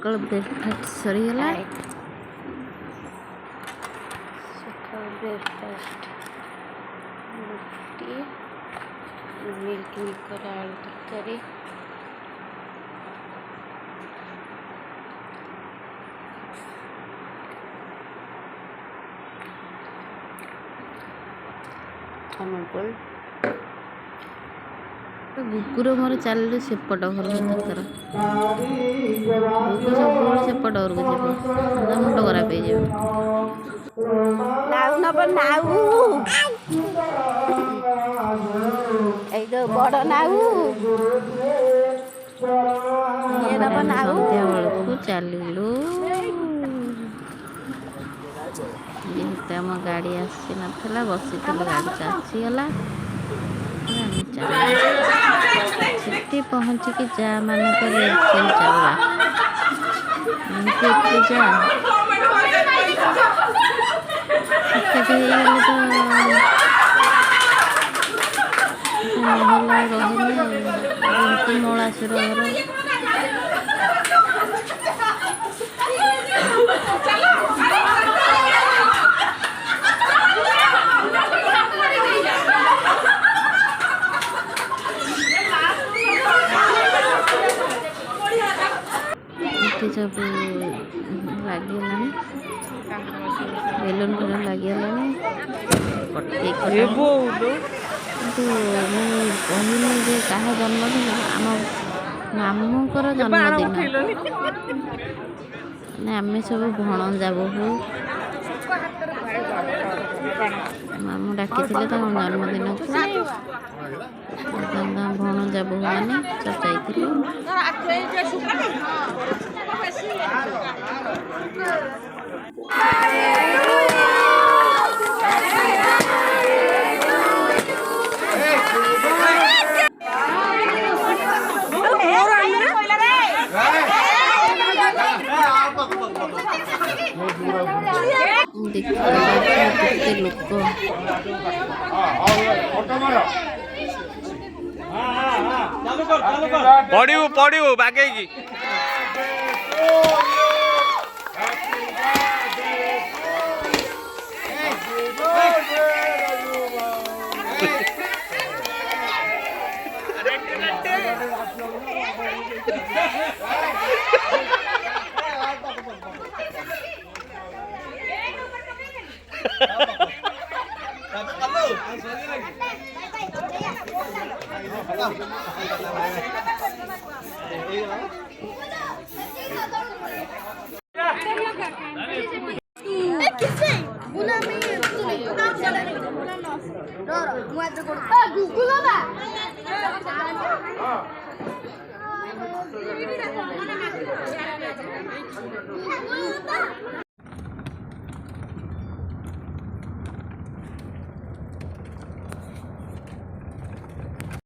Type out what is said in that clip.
सकाल ब्रेकफास्ट सरीगला सकाल ब्रेकफास्ट रुटी मिल्क मेकर आलू तरकारी अमूल गुगुर मोर चलू सेपट घर तर गुगु सब सेपट घर को मुंड खराब हो बड़ नाऊ सन्ध्या बेलू चलू जेहेतु आम गाड़ी आसी नाला बसी गाड़ी चसीगला सेठी पहुँचिकी जा मानक रेल चावला एमती जा एकाठी रही मौलासुर घर सब लगे बेलून फेलून लगे कहनी जे क्या जन्मदिन आम मामूकर जन्मदिन आम सब भणजा बोहू मामू डाकी जन्मदिन भणजा बोहू मैंने सब देखते लोक पड़ू पड़ू बागे